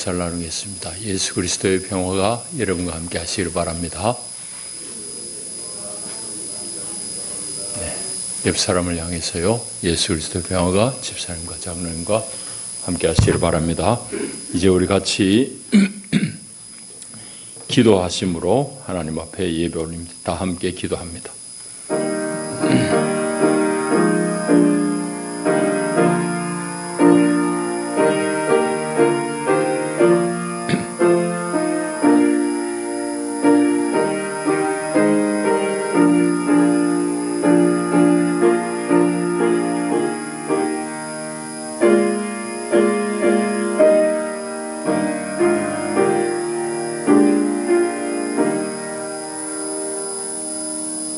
묵살 나누겠습니다. 예수 그리스도의 평화가 여러분과 함께 하시기를 바랍니다. 옆 사람을 향해서요, 예수 그리스도의 평화가 집사님과 장로님과 함께 하시기를 바랍니다. 이제 우리 같이 기도하심으로 하나님 앞에 예배 올립니다. 다 함께 기도합니다.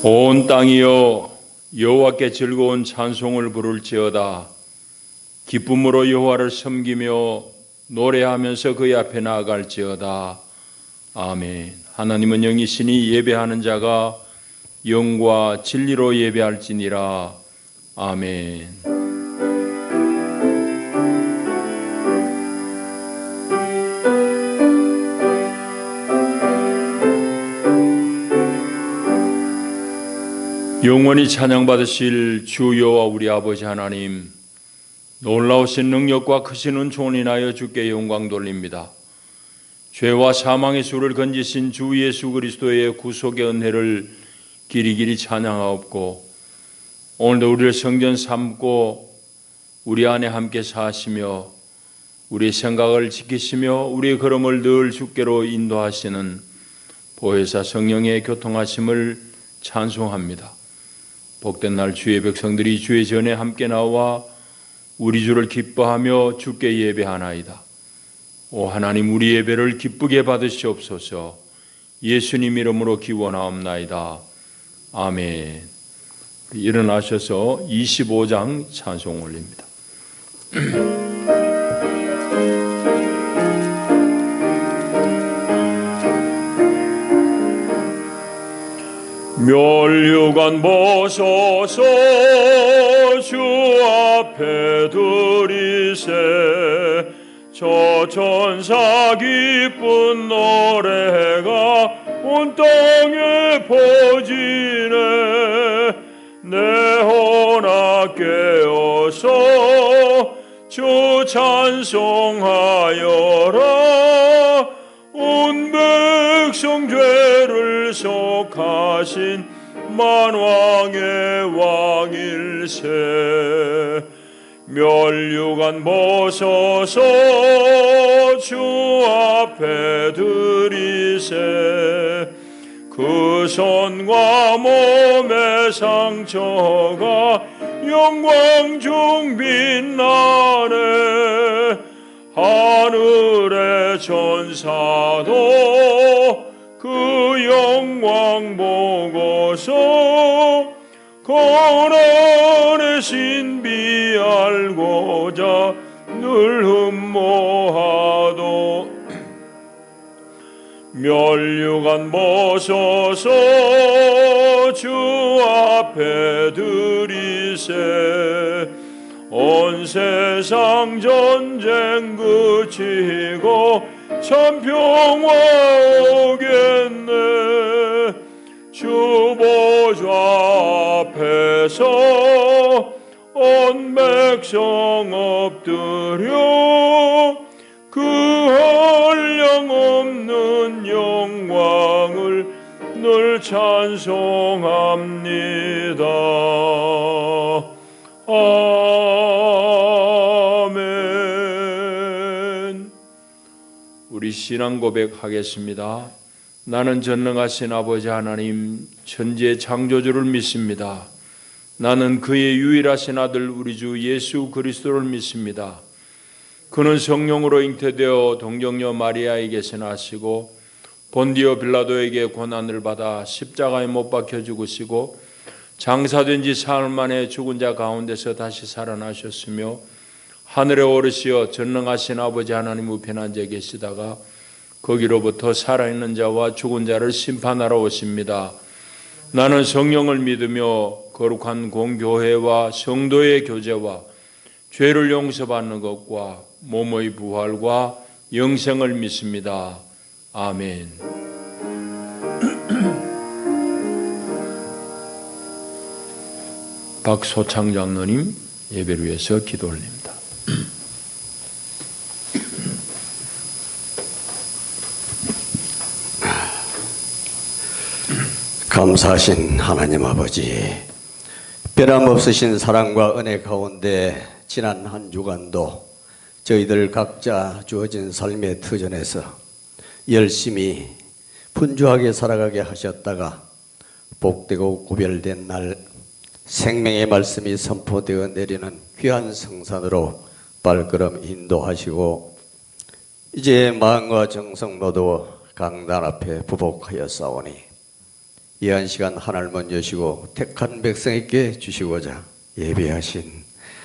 온 땅이여 여호와께 즐거운 찬송을 부를지어다. 기쁨으로 여호와를 섬기며 노래하면서 그의 앞에 나아갈지어다. 아멘. 하나님은 영이시니 예배하는 자가 영과 진리로 예배할지니라. 아멘. 영원히 찬양받으실 주 여호와 우리 아버지 하나님, 놀라우신 능력과 크신 은총을 인하여 주께 영광 돌립니다. 죄와 사망의 수를 건지신 주 예수 그리스도의 구속의 은혜를 길이길이 찬양하옵고, 오늘도 우리를 성전 삼고 우리 안에 함께 사시며 우리의 생각을 지키시며 우리의 걸음을 늘 주께로 인도하시는 보혜사 성령의 교통하심을 찬송합니다. 복된 날 주의 백성들이 주의 전에 함께 나와 우리 주를 기뻐하며 주께 예배하나이다. 오 하나님, 우리 예배를 기쁘게 받으시옵소서. 예수님 이름으로 기원하옵나이다. 아멘. 일어나셔서 25장 찬송 올립니다. 멸류관 벗어서 주 앞에 들이세 저 천사 기쁜 노래가 온 땅에 퍼지네. 내 혼아 깨어서 주 찬송하여라. 온 백성 죄를 속하신 만왕의 왕일세. 멸류관 벗어서 주 앞에 들이세 그 손과 몸의 상처가 영광 중 빛나네. 하늘의 천사도 그 영광 보고서 고난의 신비 알고자 늘 흠모하도. 멸류관 벗어서 주 앞에 들이세 온 세상 전쟁 그치고 참 평화 오겠네. 주 보좌 앞에서 온 백성 엎드려 그 한량없는 영광을 늘 찬송합니다. 아멘. 우리 신앙 고백하겠습니다. 나는 전능하신 아버지 하나님 천지의 창조주를 믿습니다. 나는 그의 유일하신 아들 우리 주 예수 그리스도를 믿습니다. 그는 성령으로 잉태되어 동정녀 마리아에게서 나시고 본디오 빌라도에게 고난을 받아 십자가에 못 박혀 죽으시고 장사된 지 사흘 만에 죽은 자 가운데서 다시 살아나셨으며 하늘에 오르시어 전능하신 아버지 하나님 우편에 앉아 계시다가 거기로부터 살아있는 자와 죽은 자를 심판하러 오십니다. 나는 성령을 믿으며 거룩한 공교회와 성도의 교제와 죄를 용서받는 것과 몸의 부활과 영생을 믿습니다. 아멘. 박소창 장로님 예배를 위해서 기도 올립니다. 감사하신 하나님 아버지, 변함없으신 사랑과 은혜 가운데 지난 한 주간도 저희들 각자 주어진 삶의 터전에서 열심히 분주하게 살아가게 하셨다가 복되고 구별된 날 생명의 말씀이 선포되어 내리는 귀한 성산으로 발걸음 인도하시고 이제 마음과 정성 모두 강단 앞에 부복하여 싸우니 이 한 시간 하늘 문 여시고 택한 백성에게 주시고자 예배하신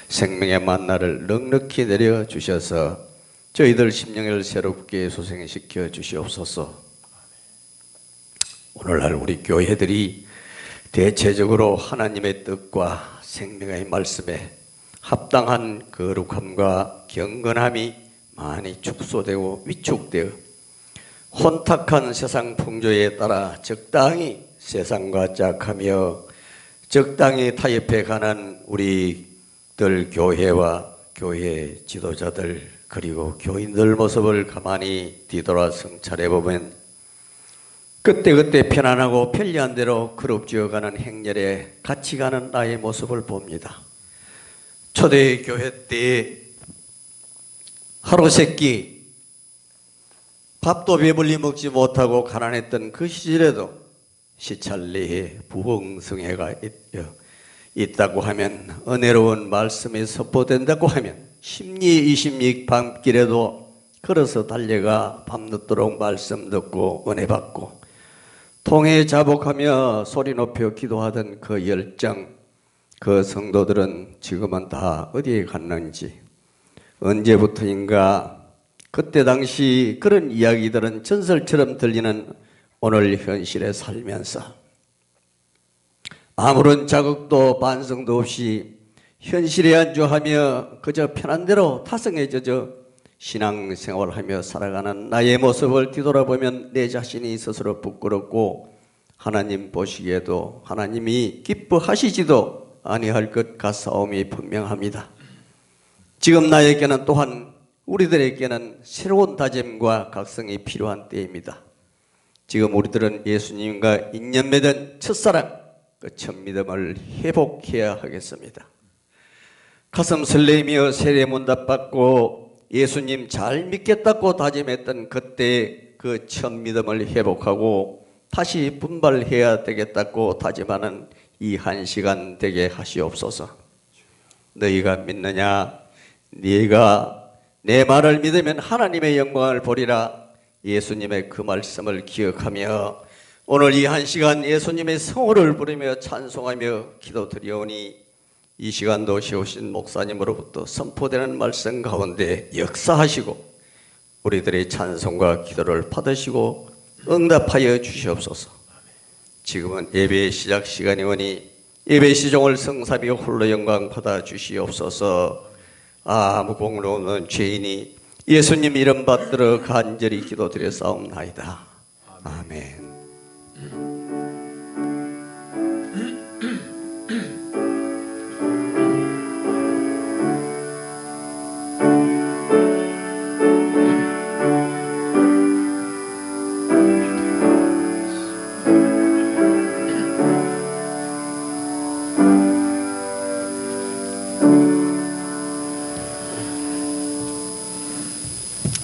생명의 만나를 넉넉히 내려주셔서 저희들 심령을 새롭게 소생시켜 주시옵소서. 오늘날 우리 교회들이 대체적으로 하나님의 뜻과 생명의 말씀에 합당한 거룩함과 경건함이 많이 축소되고 위축되어 혼탁한 세상 풍조에 따라 적당히 세상과 짝하며 적당히 타협해 가는 우리들 교회와 교회 지도자들 그리고 교인들 모습을 가만히 뒤돌아 성찰해 보면 그때그때 편안하고 편리한 대로 그룹지어가는 행렬에 같이 가는 나의 모습을 봅니다. 초대 교회 때 하루 세끼 밥도 배불리 먹지 못하고 가난했던 그 시절에도 시찰리에 부흥성회가 있다고 하면 은혜로운 말씀이 선포된다고 하면 10리 20리 밤길에도 걸어서 달려가 밤늦도록 말씀 듣고 은혜 받고 통해 자복하며 소리 높여 기도하던 그 열정, 그 성도들은 지금은 다 어디에 갔는지 언제부터인가 그때 당시 그런 이야기들은 전설처럼 들리는 오늘 현실에 살면서 아무런 자극도 반성도 없이 현실에 안주하며 그저 편한 대로 타성에 젖어 신앙생활하며 살아가는 나의 모습을 뒤돌아보면 내 자신이 스스로 부끄럽고 하나님 보시기에도 하나님이 기뻐하시지도 아니할 것 같사옴이 분명합니다. 지금 나에게는 또한 우리들에게는 새로운 다짐과 각성이 필요한 때입니다. 지금 우리들은 예수님과 인연 맺은 첫사랑, 그 첫 믿음을 회복해야 하겠습니다. 가슴 설레며 세례문답 받고 예수님 잘 믿겠다고 다짐했던 그때 그 첫 믿음을 회복하고 다시 분발해야 되겠다고 다짐하는 이 한 시간 되게 하시옵소서. 너희가 믿느냐? 네가 내 말을 믿으면 하나님의 영광을 보리라. 예수님의 그 말씀을 기억하며 오늘 이 한 시간 예수님의 성호를 부르며 찬송하며 기도드리오니 이 시간도 세우신 목사님으로부터 선포되는 말씀 가운데 역사하시고 우리들의 찬송과 기도를 받으시고 응답하여 주시옵소서. 지금은 예배의 시작 시간이 오니 예배 시종을 성사비 홀로 영광 받아 주시옵소서. 아무 공로 없는 죄인이 예수님 이름 받들어 간절히 기도드려 싸움나이다. 아멘.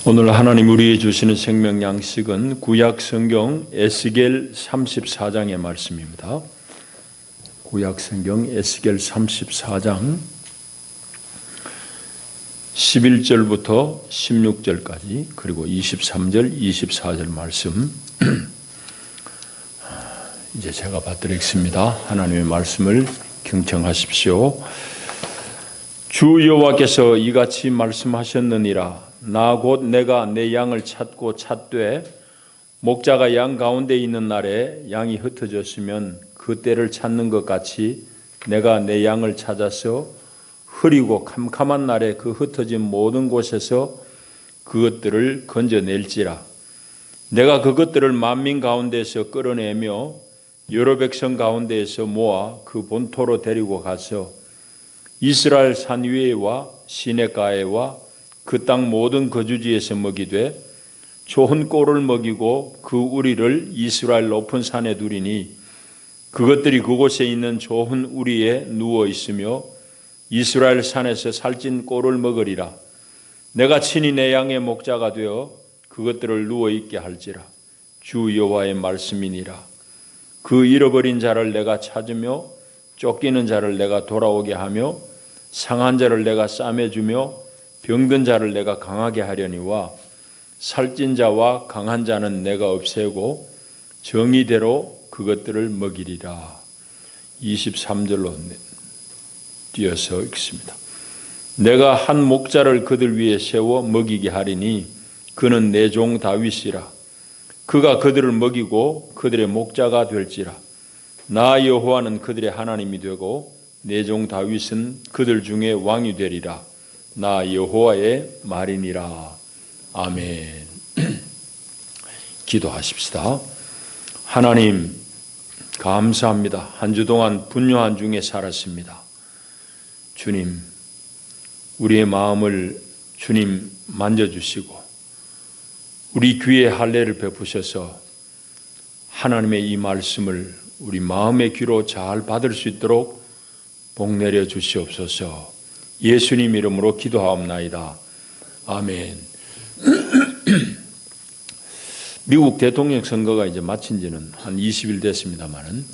오늘 하나님 우리에게 주시는 생명 양식은 구약 성경 에스겔 34장의 말씀입니다. 구약 성경 에스겔 34장 11절부터 16절까지 그리고 23절, 24절 말씀 이제 제가 받드리겠습니다. 하나님의 말씀을 경청하십시오. 주 여호와께서 이같이 말씀하셨느니라. 나 곧 내가 내 양을 찾고 찾되 목자가 양 가운데 있는 날에 양이 흩어졌으면 그 때를 찾는 것 같이 내가 내 양을 찾아서 흐리고 캄캄한 날에 그 흩어진 모든 곳에서 그것들을 건져낼지라. 내가 그것들을 만민 가운데서 끌어내며 여러 백성 가운데에서 모아 그 본토로 데리고 가서 이스라엘 산 위에와 시내가에와 그 땅 모든 거주지에서 먹이되 좋은 꼴을 먹이고 그 우리를 이스라엘 높은 산에 두리니 그것들이 그곳에 있는 좋은 우리에 누워 있으며 이스라엘 산에서 살찐 꼴을 먹으리라. 내가 친히 내 양의 목자가 되어 그것들을 누워 있게 할지라. 주 여호와의 말씀이니라. 그 잃어버린 자를 내가 찾으며 쫓기는 자를 내가 돌아오게 하며 상한 자를 내가 싸매주며 병든 자를 내가 강하게 하려니와 살찐 자와 강한 자는 내가 없애고 정의대로 그것들을 먹이리라. 23절로 뛰어서 읽습니다. 내가 한 목자를 그들 위에 세워 먹이게 하리니 그는 내 종 다윗이라. 그가 그들을 먹이고 그들의 목자가 될지라. 나 여호와는 그들의 하나님이 되고 내 종 다윗은 그들 중에 왕이 되리라. 나 여호와의 말이니라. 아멘. 기도하십시다. 하나님 감사합니다. 한 주 동안 분요한 중에 살았습니다. 주님, 우리의 마음을 주님 만져주시고 우리 귀에 할례를 베푸셔서 하나님의 이 말씀을 우리 마음의 귀로 잘 받을 수 있도록 복 내려 주시옵소서. 예수님 이름으로 기도하옵나이다. 아멘. 미국 대통령 선거가 이제 마친 지는 한 20일 됐습니다만은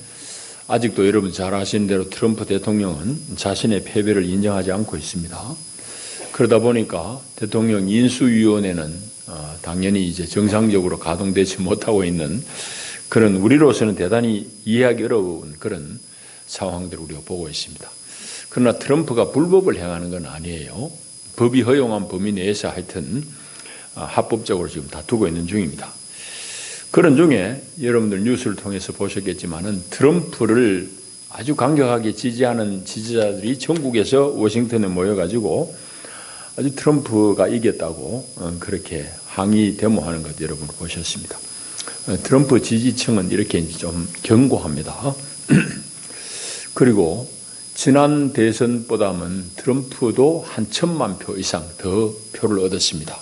아직도 여러분 잘 아시는 대로 트럼프 대통령은 자신의 패배를 인정하지 않고 있습니다. 그러다 보니까 대통령 인수위원회는 당연히 이제 정상적으로 가동되지 못하고 있는 그런 우리로서는 대단히 이해하기 어려운 그런 상황들을 우리가 보고 있습니다. 그러나 트럼프가 불법을 행하는 건 아니에요. 법이 허용한 범위 내에서 하여튼 합법적으로 지금 다투고 있는 중입니다. 그런 중에 여러분들 뉴스를 통해서 보셨겠지만은 트럼프를 아주 강력하게 지지하는 지지자들이 전국에서 워싱턴에 모여가지고 아주 트럼프가 이겼다고 그렇게 항의 데모하는 것 여러분 보셨습니다. 트럼프 지지층은 이렇게 좀 견고합니다. 그리고 지난 대선보다는 트럼프도 한 1,000만 표 이상 더 표를 얻었습니다.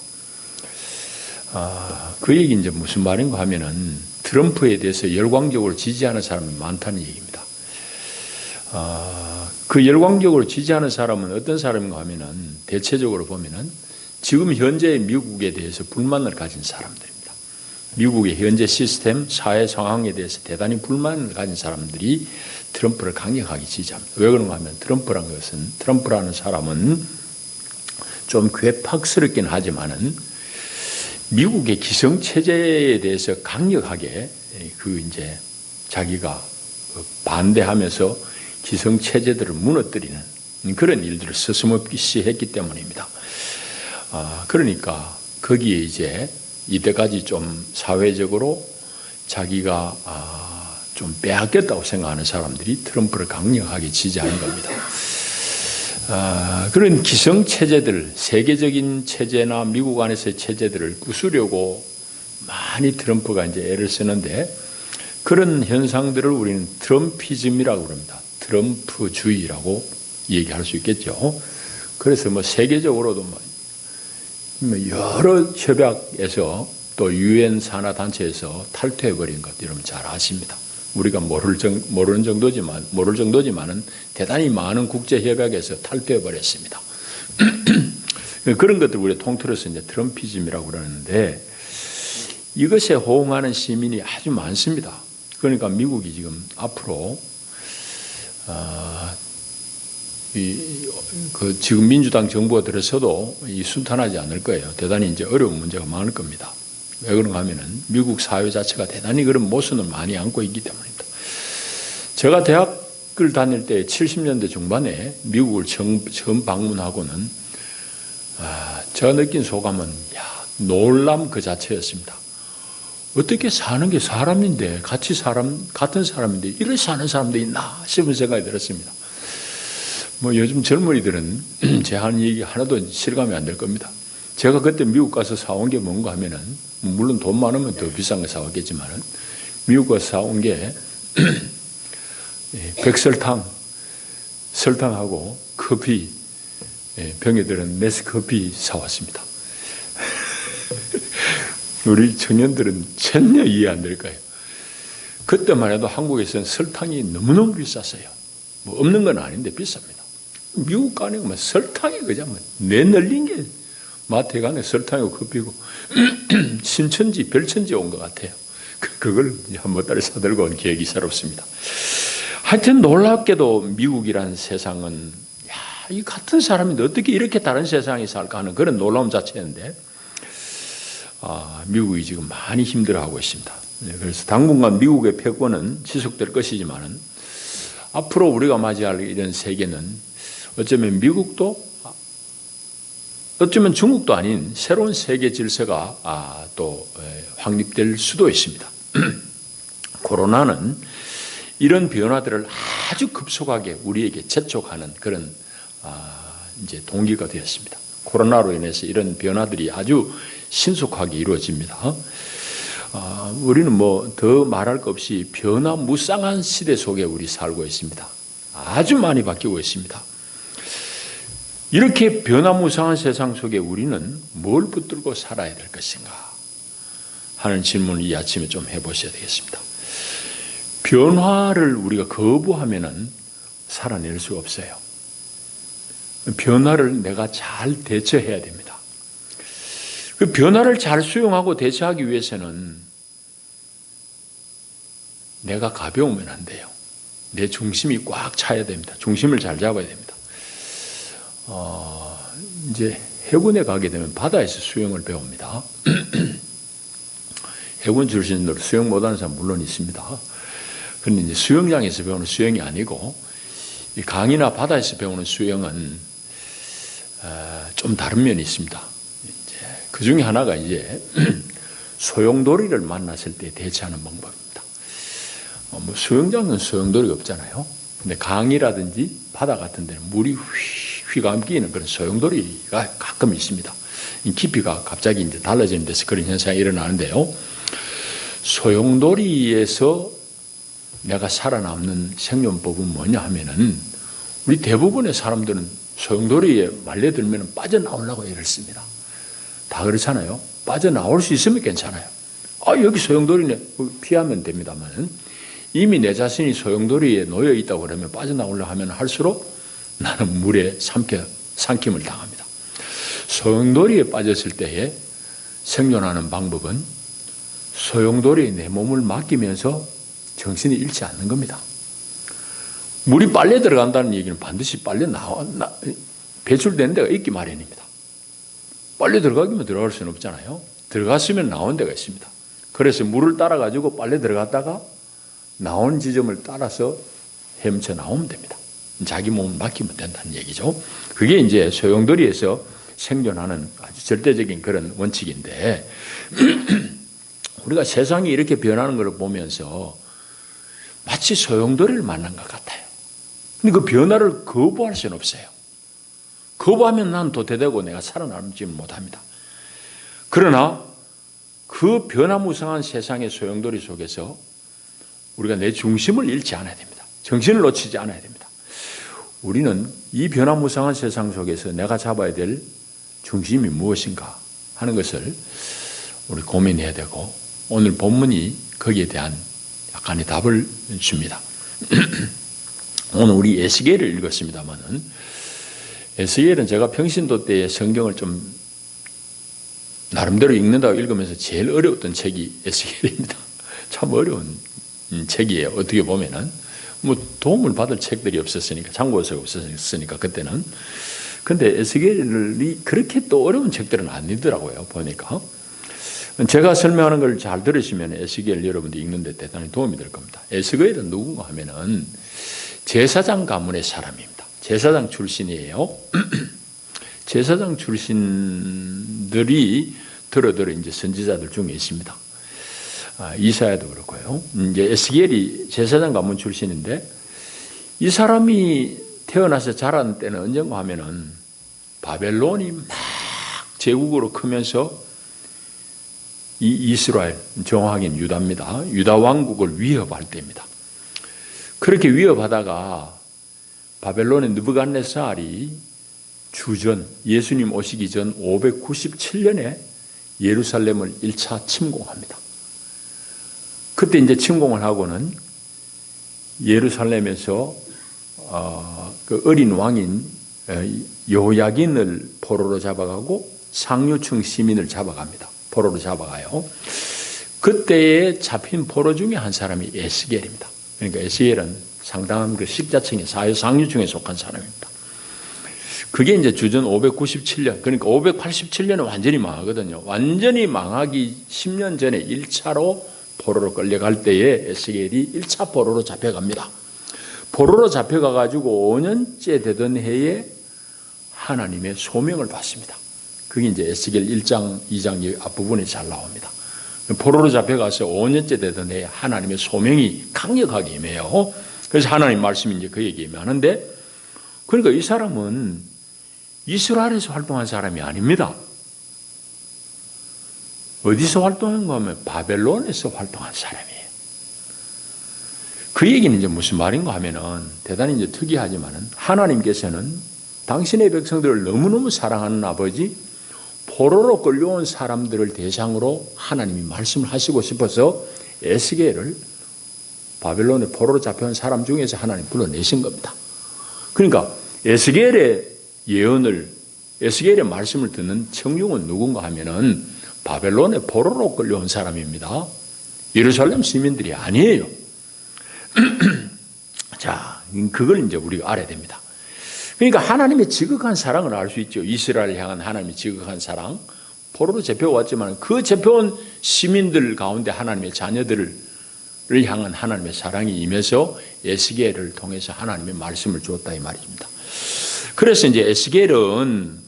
그 얘기 이제 무슨 말인가 하면은 트럼프에 대해서 열광적으로 지지하는 사람이 많다는 얘기입니다. 그 열광적으로 지지하는 사람은 어떤 사람인가 하면은 대체적으로 보면은 지금 현재 미국에 대해서 불만을 가진 사람들입니다. 미국의 현재 시스템, 사회 상황에 대해서 대단히 불만을 가진 사람들이 트럼프를 강력하게 지지합니다. 왜 그런가 하면 트럼프라는 사람은 좀 괴팍스럽긴 하지만은 미국의 기성체제에 대해서 강력하게 이제 자기가 반대하면서 기성체제들을 무너뜨리는 그런 일들을 서슴없이 했기 때문입니다. 그러니까 거기에 이제 이때까지 좀 사회적으로 자기가 좀 빼앗겼다고 생각하는 사람들이 트럼프를 강력하게 지지하는 겁니다. 그런 기성체제들, 세계적인 체제나 미국 안에서의 체제들을 부수려고 많이 트럼프가 이제 애를 쓰는데 그런 현상들을 우리는 트럼피즘이라고 그럽니다. 트럼프주의라고 얘기할 수 있겠죠. 그래서 뭐 세계적으로도 여러 협약에서 또 유엔 산하 단체에서 탈퇴해버린 것 여러분 잘 아십니다. 우리가 모를 정도지만은 대단히 많은 국제 협약에서 탈퇴해버렸습니다. 그런 것들 우리가 통틀어서 이제 트럼피즘이라고 그러는데 이것에 호응하는 시민이 아주 많습니다. 그러니까 미국이 지금 앞으로 지금 민주당 정부가 들어서도 순탄하지 않을 거예요. 대단히 이제 어려운 문제가 많을 겁니다. 왜 그런가 하면은 미국 사회 자체가 대단히 그런 모순을 많이 안고 있기 때문입니다. 제가 대학을 다닐 때 70년대 중반에 미국을 처음 방문하고는 제가 느낀 소감은 놀람 그 자체였습니다. 어떻게 사는 게 사람인데 같은 사람인데 이렇게 사는 사람도 있나 싶은 생각이 들었습니다. 뭐 요즘 젊은이들은 제 하는 얘기 하나도 실감이 안 될 겁니다. 제가 그때 미국 가서 사온 게 뭔가 하면은, 물론 돈 많으면 더 비싼 거 사왔겠지만은, 미국 가서 사온 게 백설탕, 설탕하고 커피, 병에 들은 네스커피 사왔습니다. 우리 청년들은 전혀 이해 안 될 거예요. 그때만 해도 한국에서는 설탕이 너무너무 비쌌어요. 뭐 없는 건 아닌데 비쌉니다. 미국 가는 거 설탕이 그냥 내널린 게 마트에 가면 설탕이고 커피고 신천지 별천지 온 것 같아요. 그걸 한 보따리 사들고 온 기억이 새롭습니다. 하여튼 놀랍게도 미국이라는 세상은 이 같은 사람인데 어떻게 이렇게 다른 세상에 살까 하는 그런 놀라움 자체인데 미국이 지금 많이 힘들어하고 있습니다. 그래서 당분간 미국의 패권은 지속될 것이지만은 앞으로 우리가 맞이할 이런 세계는 어쩌면 미국도 어쩌면 중국도 아닌 새로운 세계 질서가 또 확립될 수도 있습니다. 코로나는 이런 변화들을 아주 급속하게 우리에게 재촉하는 그런 이제 동기가 되었습니다. 코로나로 인해서 이런 변화들이 아주 신속하게 이루어집니다. 우리는 뭐 더 말할 것 없이 변화무쌍한 시대 속에 우리 살고 있습니다. 아주 많이 바뀌고 있습니다. 이렇게 변화무쌍한 세상 속에 우리는 뭘 붙들고 살아야 될 것인가 하는 질문을 이 아침에 좀 해보셔야 되겠습니다. 변화를 우리가 거부하면은 살아낼 수가 없어요. 변화를 내가 잘 대처해야 됩니다. 그 변화를 잘 수용하고 대처하기 위해서는 내가 가벼우면 안 돼요. 내 중심이 꽉 차야 됩니다. 중심을 잘 잡아야 됩니다. 이제 해군에 가게 되면 바다에서 수영을 배웁니다. 해군 출신으로 수영 못하는 사람 물론 있습니다. 그런데 이제 수영장에서 배우는 수영이 아니고 이 강이나 바다에서 배우는 수영은 좀 다른 면이 있습니다. 이제 그 중에 하나가 이제 소용돌이를 만났을 때 대처하는 방법입니다. 뭐 수영장은 소용돌이가 없잖아요. 근데 강이라든지 바다 같은 데는 물이 휘감기는 그런 소용돌이가 가끔 있습니다. 깊이가 갑자기 이제 달라지는 데서 그런 현상이 일어나는데요. 소용돌이에서 내가 살아남는 생존법은 뭐냐 하면은 우리 대부분의 사람들은 소용돌이에 말려들면 빠져나오려고 애를 씁니다. 다 그렇잖아요. 빠져나올 수 있으면 괜찮아요. 여기 소용돌이네. 피하면 됩니다만 이미 내 자신이 소용돌이에 놓여 있다고 그러면 빠져나오려고 하면 할수록 나는 물에 삼킴을 당합니다. 소용돌이에 빠졌을 때에 생존하는 방법은 소용돌이에 내 몸을 맡기면서 정신이 잃지 않는 겁니다. 물이 빨려 들어간다는 얘기는 반드시 빨려 배출되는 데가 있기 마련입니다. 빨려 들어가기만 들어갈 수는 없잖아요. 들어갔으면 나온 데가 있습니다. 그래서 물을 따라가지고 빨려 들어갔다가 나온 지점을 따라서 헤엄쳐 나오면 됩니다. 자기 몸을 맡기면 된다는 얘기죠. 그게 이제 소용돌이에서 생존하는 아주 절대적인 그런 원칙인데 우리가 세상이 이렇게 변하는 걸 보면서 마치 소용돌이를 만난 것 같아요. 근데 그 변화를 거부할 수는 없어요. 거부하면 난 도태되고 내가 살아남지 못합니다. 그러나 그 변화무쌍한 세상의 소용돌이 속에서 우리가 내 중심을 잃지 않아야 됩니다. 정신을 놓치지 않아야 됩니다. 우리는 이 변화무쌍한 세상 속에서 내가 잡아야 될 중심이 무엇인가 하는 것을 우리 고민해야 되고 오늘 본문이 거기에 대한 약간의 답을 줍니다. 오늘 우리 에스겔을 읽었습니다만은 에스겔은 제가 평신도 때에 성경을 좀 나름대로 읽는다고 읽으면서 제일 어려웠던 책이 에스겔입니다. 참 어려운 책이에요. 어떻게 보면은 뭐 도움을 받을 책들이 없었으니까 참고서가 없었으니까 그때는. 근데 에스겔이 그렇게 또 어려운 책들은 아니더라고요. 보니까 제가 설명하는 걸 잘 들으시면 에스겔 여러분들 읽는데 대단히 도움이 될 겁니다. 에스겔은 누군가 하면은 제사장 가문의 사람입니다. 제사장 출신이에요. 제사장 출신들이 들어들어 이제 선지자들 중에 있습니다. 이사야도 그렇고요. 이제 에스겔이 제사장 가문 출신인데 이 사람이 태어나서 자란 때는 언젠가 하면은 바벨론이 막 제국으로 크면서 이 이스라엘, 정확하게는 유다입니다. 유다 왕국을 위협할 때입니다. 그렇게 위협하다가 바벨론의 느부갓네살이 주전, 예수님 오시기 전 597년에 예루살렘을 1차 침공합니다. 그때 이제 침공을 하고는 예루살렘에서 그 어린 왕인 여호야긴을 포로로 잡아가고 상류층 시민을 잡아갑니다. 포로로 잡아가요. 그때에 잡힌 포로 중에 한 사람이 에스겔입니다. 그러니까 에스겔은 상당한 그 식자층의 사회 상류층에 속한 사람입니다. 그게 이제 주전 597년, 그러니까 587년은 완전히 망하거든요. 완전히 망하기 10년 전에 1차로 포로로 끌려갈 때에 에스겔이 1차 포로로 잡혀갑니다. 포로로 잡혀가가지고 5년째 되던 해에 하나님의 소명을 받습니다. 그게 이제 에스겔 1장, 2장 앞부분에 잘 나옵니다. 포로로 잡혀가서 5년째 되던 해에 하나님의 소명이 강력하게 임해요. 그래서 하나님 말씀이 이제 그에게 임하는데, 그러니까 이 사람은 이스라엘에서 활동한 사람이 아닙니다. 어디서 활동한 하면 바벨론에서 활동한 사람이에요. 그 얘기는 이제 무슨 말인가 하면은 대단히 이제 특이하지만은 하나님께서는 당신의 백성들을 너무너무 사랑하는 아버지, 포로로 끌려온 사람들을 대상으로 하나님이 말씀을 하시고 싶어서 에스겔을 바벨론에 포로로 잡혀온 사람 중에서 하나님 불러내신 겁니다. 그러니까 에스겔의 예언을, 에스겔의 말씀을 듣는 청중은 누군가 하면은 바벨론에 포로로 끌려온 사람입니다. 예루살렘 시민들이 아니에요. 자, 그걸 이제 우리가 알아야 됩니다. 그러니까 하나님의 지극한 사랑을 알 수 있죠. 이스라엘을 향한 하나님의 지극한 사랑. 포로로 잡혀왔지만 그 잡혀온 시민들 가운데 하나님의 자녀들을 향한 하나님의 사랑이 임해서 에스겔을 통해서 하나님의 말씀을 주었다 이 말입니다. 그래서 이제 에스겔은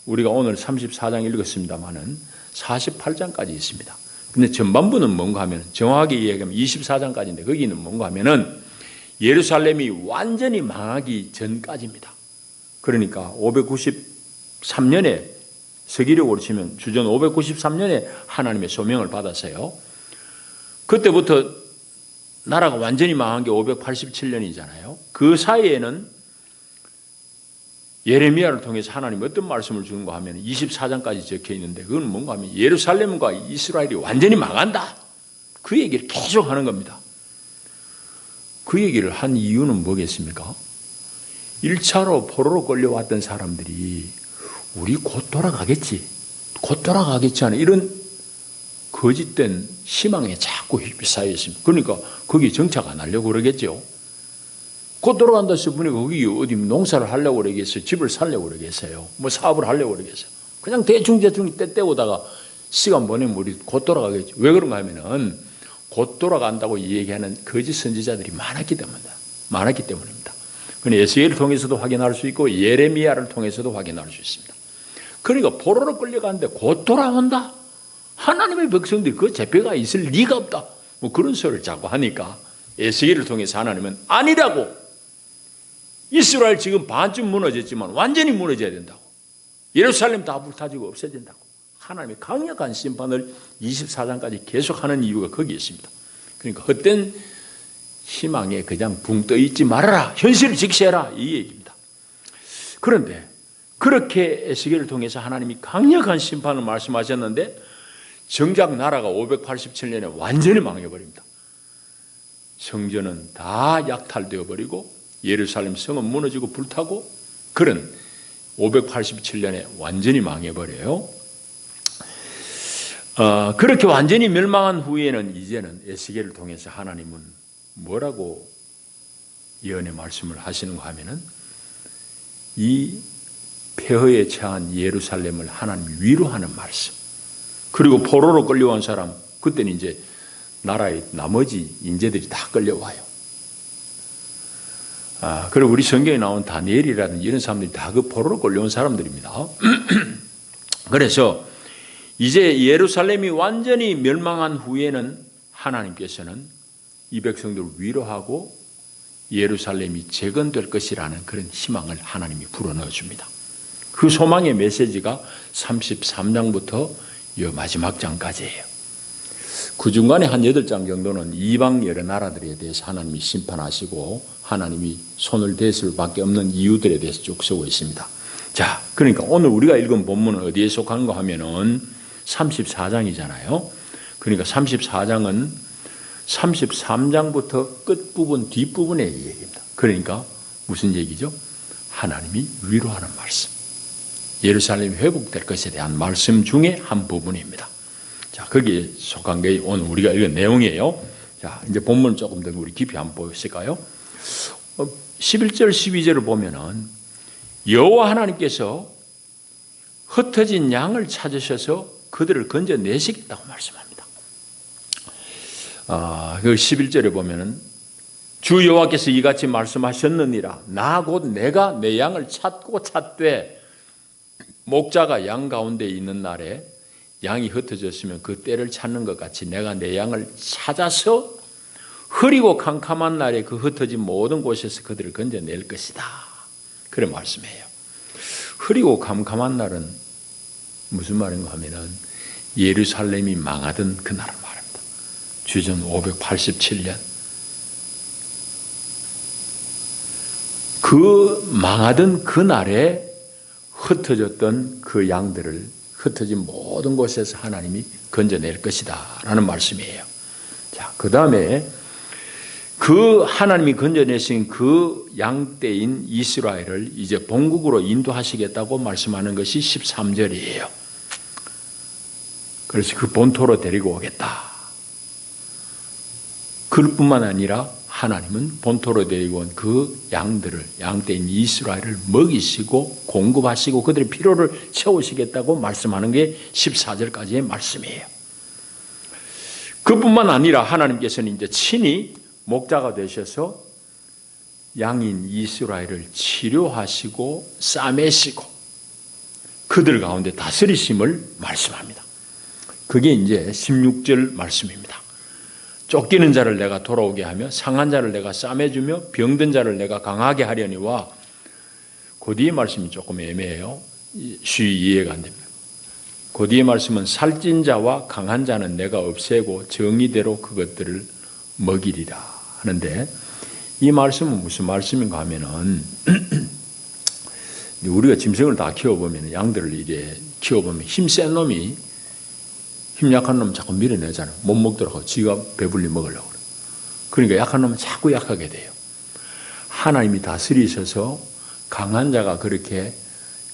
우리가 오늘 34장 읽었습니다만은 48장까지 있습니다. 근데 전반부는 뭔가 하면 정확하게 이야기하면 24장까지인데 거기는 뭔가 하면은 예루살렘이 완전히 망하기 전까지입니다. 그러니까 593년에 서기력으로 치면 주전 593년에 하나님의 소명을 받았어요. 그때부터 나라가 완전히 망한 게 587년이잖아요. 그 사이에는 예레미야를 통해서 하나님이 어떤 말씀을 주는가 하면 24장까지 적혀 있는데 그건 뭔가 하면 예루살렘과 이스라엘이 완전히 망한다. 그 얘기를 계속 하는 겁니다. 그 얘기를 한 이유는 뭐겠습니까? 1차로 포로로 끌려왔던 사람들이 우리 곧 돌아가겠지 하는 이런 거짓된 희망에 자꾸 휩싸여 있습니다. 그러니까 거기 정착 안 하려고 그러겠죠. 곧 돌아간다 싶으니까 거기 어디 농사를 하려고 그러겠어요. 집을 살려고 그러겠어요. 뭐 사업을 하려고 그러겠어요. 그냥 대충 때우다가 시간 보내면 우리 곧 돌아가겠죠. 왜 그런가 하면은 곧 돌아간다고 얘기하는 거짓 선지자들이 많았기 때문입니다. 그건 에스겔을 통해서도 확인할 수 있고 예레미야를 통해서도 확인할 수 있습니다. 그러니까 포로로 끌려가는데 곧 돌아온다. 하나님의 백성들이 그 재패가 있을 리가 없다. 뭐 그런 소리를 자꾸 하니까 에스겔을 통해서 하나님은 아니라고. 이스라엘 지금 반쯤 무너졌지만 완전히 무너져야 된다고. 예루살렘 다 불타지고 없어진다고. 하나님의 강력한 심판을 24장까지 계속하는 이유가 거기에 있습니다. 그러니까 헛된 희망에 그냥 붕 떠 있지 말아라. 현실을 직시해라. 이 얘기입니다. 그런데 그렇게 에스겔을 통해서 하나님이 강력한 심판을 말씀하셨는데 정작 나라가 587년에 완전히 망해버립니다. 성전은 다 약탈되어 버리고 예루살렘 성은 무너지고 불타고 그런 587년에 완전히 망해버려요. 그렇게 완전히 멸망한 후에는 이제는 에스겔을 통해서 하나님은 뭐라고 예언의 말씀을 하시는가 하면은 이 폐허에 처한 예루살렘을 하나님이 위로하는 말씀. 그리고 포로로 끌려온 사람, 그때는 이제 나라의 나머지 인재들이 다 끌려와요. 그리고 우리 성경에 나온 다니엘이라든지 이런 사람들이 다 그 포로로 끌려온 사람들입니다. 그래서 이제 예루살렘이 완전히 멸망한 후에는 하나님께서는 이 백성들을 위로하고 예루살렘이 재건될 것이라는 그런 희망을 하나님이 불어넣어 줍니다. 그 소망의 메시지가 33장부터 이 마지막 장까지예요. 그 중간에 한 8장 정도는 이방 여러 나라들에 대해서 하나님이 심판하시고 하나님이 손을 댈 수밖에 없는 이유들에 대해서 쭉 쓰고 있습니다. 자, 그러니까 오늘 우리가 읽은 본문은 어디에 속한가 하면은 34장이잖아요. 그러니까 34장은 33장부터 끝부분, 뒷부분의 얘기입니다. 그러니까 무슨 얘기죠? 하나님이 위로하는 말씀. 예루살렘이 회복될 것에 대한 말씀 중에 한 부분입니다. 자, 거기에 속한 게 오늘 우리가 읽은 내용이에요. 자, 이제 본문 조금 더 우리 깊이 한번 보실까요? 11절, 12절을 보면은 여호와 하나님께서 흩어진 양을 찾으셔서 그들을 건져내시겠다고 말씀합니다. 그 11절에 보면은 주 여호와께서 이같이 말씀하셨느니라. 나 곧 내가 내 양을 찾고 찾되 목자가 양 가운데 있는 날에 양이 흩어졌으면 그 때를 찾는 것 같이 내가 내 양을 찾아서 흐리고 캄캄한 날에 그 흩어진 모든 곳에서 그들을 건져낼 것이다. 그런 말씀이에요. 흐리고 캄캄한 날은 무슨 말인가 하면은 예루살렘이 망하던 그날을 말합니다. 주전 587년. 그 망하던 그날에 흩어졌던 그 양들을 흩어진 모든 곳에서 하나님이 건져낼 것이다 라는 말씀이에요. 자, 그 다음에 그 하나님이 건져내신 그 양떼인 이스라엘을 이제 본국으로 인도하시겠다고 말씀하는 것이 13절이에요. 그래서 그 본토로 데리고 오겠다. 그뿐만 아니라 하나님은 본토로 데리고 온 그 양들을, 양떼인 이스라엘을 먹이시고 공급하시고 그들의 필요를 채우시겠다고 말씀하는 게 14절까지의 말씀이에요. 그뿐만 아니라 하나님께서는 이제 친히 목자가 되셔서 양인 이스라엘을 치료하시고 싸매시고 그들 가운데 다스리심을 말씀합니다. 그게 이제 16절 말씀입니다. 쫓기는 자를 내가 돌아오게 하며 상한 자를 내가 싸매주며 병든 자를 내가 강하게 하려니와 그 뒤의 말씀이 조금 애매해요. 쉬이 이해가 안 됩니다. 그 뒤의 말씀은 살찐 자와 강한 자는 내가 없애고 정의대로 그것들을 먹이리라 하는데 이 말씀은 무슨 말씀인가 하면은 우리가 짐승을 다 키워보면 양들을 이제 키워보면 힘센 놈이 힘 약한 놈은 자꾸 밀어내잖아요. 못 먹더라고. 지가 배불리 먹으려고 그래. 그러니까 약한 놈은 자꾸 약하게 돼요. 하나님이 다스리셔서 강한 자가 그렇게